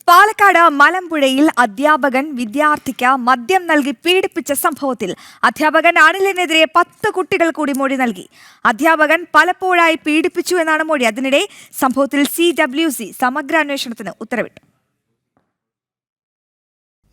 പാലക്കാട് മലമ്പുഴയിൽ അധ്യാപകൻ വിദ്യാർത്ഥിക്ക് മദ്യം നൽകി പീഡിപ്പിച്ച സംഭവത്തിൽ അധ്യാപകൻ അനിലിനെതിരെ 10 കുട്ടികൾ കൂടി മൊഴി നൽകി. അധ്യാപകൻ പലപ്പോഴായി പീഡിപ്പിച്ചു എന്നാണ് മൊഴി. അതിനിടെ സംഭവത്തിൽ CWC സമഗ്ര അന്വേഷണത്തിന് ഉത്തരവിട്ടു.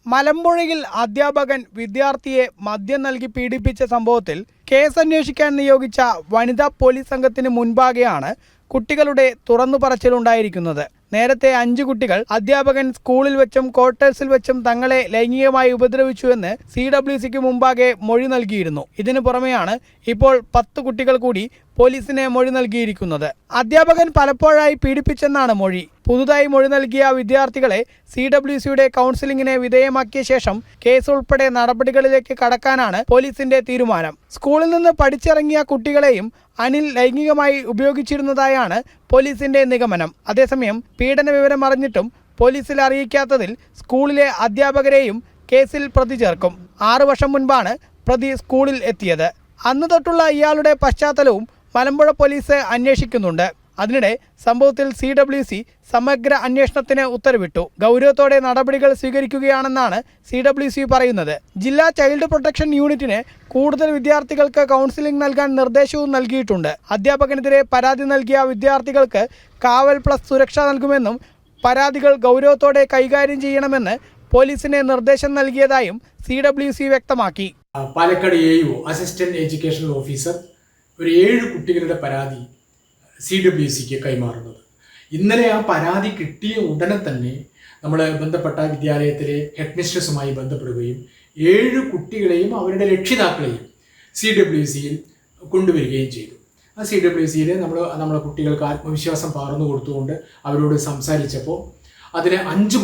മലമ്പുഴയിൽ അധ്യാപകൻ വിദ്യാർത്ഥിയെ മദ്യം നൽകി പീഡിപ്പിച്ച സംഭവത്തിൽ കേസ് അന്വേഷിക്കാൻ നിയോഗിച്ച വനിതാ പോലീസ് സംഘത്തിന് മുൻപാകെയാണ് കുട്ടികളുടെ തുറന്നു പറച്ചിലുണ്ടായിരിക്കുന്നത്. നേരത്തെ 5 കുട്ടികൾ അധ്യാപകൻ സ്കൂളിൽ വെച്ചും ക്വാർട്ടേഴ്സിൽ വെച്ചും തങ്ങളെ ലൈംഗികമായി ഉപദ്രവിച്ചുവെന്ന് CWCക്ക് മുമ്പാകെ മൊഴി നൽകിയിരുന്നു. ഇതിനു പുറമെയാണ് ഇപ്പോൾ 10 കുട്ടികൾ കൂടി പോലീസിനെ മൊഴി നൽകിയിരിക്കുന്നത്. അധ്യാപകൻ പലപ്പോഴായി പീഡിപ്പിച്ചെന്നാണ് മൊഴി. പുതുതായി മൊഴി നൽകിയ വിദ്യാർത്ഥികളെ CWCയുടെ കൗൺസിലിംഗിന് വിധേയമാക്കിയ ശേഷം കേസ് ഉൾപ്പെടെ നടപടികളിലേക്ക് കടക്കാനാണ് പോലീസിന്റെ തീരുമാനം. സ്കൂളിൽ നിന്ന് പഠിച്ചിറങ്ങിയ കുട്ടികളെയും അനിൽ ലൈംഗികമായി ഉപയോഗിച്ചിരുന്നതായാണ് പോലീസിന്റെ നിഗമനം. അതേസമയം പീഡന വിവരം അറിഞ്ഞിട്ടും പോലീസിൽ അറിയിക്കാത്തതിൽ സ്കൂളിലെ അധ്യാപകരെയും കേസിൽ പ്രതി ചേർക്കും. 6 വർഷം മുൻപാണ് പ്രതി സ്കൂളിൽ എത്തിയത്. അന്ന് തൊട്ടുള്ള ഇയാളുടെ പശ്ചാത്തലവും മലമ്പുഴ പോലീസ് അന്വേഷിക്കുന്നുണ്ട്. അതിനിടെ സംഭവത്തിൽ CWC സമഗ്ര അന്വേഷണത്തിന് ഉത്തരവിട്ടു. ഗൗരവത്തോടെ നടപടികൾ സ്വീകരിക്കുകയാണെന്നാണ് CWC പറയുന്നത്. ജില്ലാ ചൈൽഡ് പ്രൊട്ടക്ഷൻ യൂണിറ്റിന് കൂടുതൽ വിദ്യാർത്ഥികൾക്ക് കൗൺസിലിംഗ് നൽകാൻ നിർദ്ദേശവും നൽകിയിട്ടുണ്ട്. അധ്യാപകനെതിരെ പരാതി നൽകിയ വിദ്യാർത്ഥികൾക്ക് കാവൽ പ്ലസ് സുരക്ഷ നൽകുമെന്നും പരാതികൾ ഗൗരവത്തോടെ കൈകാര്യം ചെയ്യണമെന്ന് പോലീസിന് നിർദ്ദേശം നൽകിയതായും CWC വ്യക്തമാക്കി. Palakkad AO assistant educational officer ഒരു 7 കുട്ടികളുടെ പരാതി CWCക്ക് കൈമാറുന്നത്. ഇന്നലെ ആ പരാതി കിട്ടിയ ഉടനെ തന്നെ നമ്മൾ ബന്ധപ്പെട്ട വിദ്യാലയത്തിലെ ഹെഡ് മിസ്ട്രസുമായി ബന്ധപ്പെടുകയും 7 കുട്ടികളെയും അവരുടെ രക്ഷിതാക്കളെയും CWCയിൽ കൊണ്ടുവരികയും ചെയ്തു. ആ CWCയിൽ നമ്മളെ കുട്ടികൾക്ക് ആത്മവിശ്വാസം പകർന്നു കൊടുത്തുകൊണ്ട് അവരോട് സംസാരിച്ചപ്പോൾ അതിൽ 5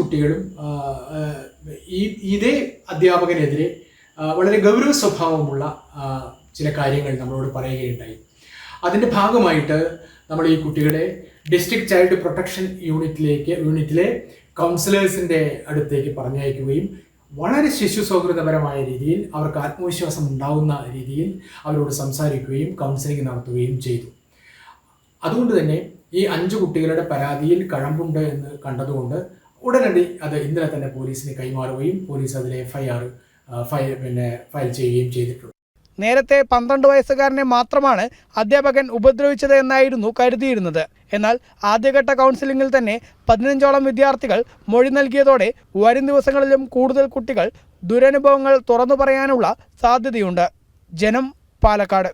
കുട്ടികളും ഇതേ അധ്യാപകനെതിരെ വളരെ ഗൗരവ സ്വഭാവമുള്ള ചില കാര്യങ്ങൾ നമ്മളോട് പറയുകയുണ്ടായി. അതിൻ്റെ ഭാഗമായിട്ട് നമ്മൾ ഈ കുട്ടികളെ ഡിസ്ട്രിക്ട് ചൈൽഡ് പ്രൊട്ടക്ഷൻ യൂണിറ്റിലെ കൗൺസിലേഴ്സിൻ്റെ അടുത്തേക്ക് പറഞ്ഞയക്കുകയും വളരെ ശിശു സൗഹൃദപരമായ രീതിയിൽ അവർക്ക് ആത്മവിശ്വാസം ഉണ്ടാകുന്ന രീതിയിൽ അവരോട് സംസാരിക്കുകയും കൗൺസിലിംഗ് നടത്തുകയും ചെയ്തു. അതുകൊണ്ട് തന്നെ ഈ 5 കുട്ടികളുടെ പരാതിയിൽ കഴമ്പുണ്ട് എന്ന് കണ്ടതുകൊണ്ട് ഉടനടി അത് ഇന്നലെ തന്നെ പോലീസിന് കൈമാറുകയും പോലീസ് അതിലെ FIR ഫയൽ ചെയ്യുകയും ചെയ്തിട്ടുണ്ട്. നേരത്തെ 12 വയസ്സുകാരനെ മാത്രമാണ് അധ്യാപകൻ ഉപദ്രവിച്ചത് എന്നായിരുന്നു കരുതിയിരുന്നത്. എന്നാൽ ആദ്യഘട്ട കൗൺസിലിംഗിൽ തന്നെ 15ഓളം വിദ്യാർത്ഥികൾ മൊഴി നൽകിയതോടെ വരും ദിവസങ്ങളിലും കൂടുതൽ കുട്ടികൾ ദുരനുഭവങ്ങൾ തുറന്നു പറയാനുള്ള സാധ്യതയുണ്ട്. ജനം, പാലക്കാട്.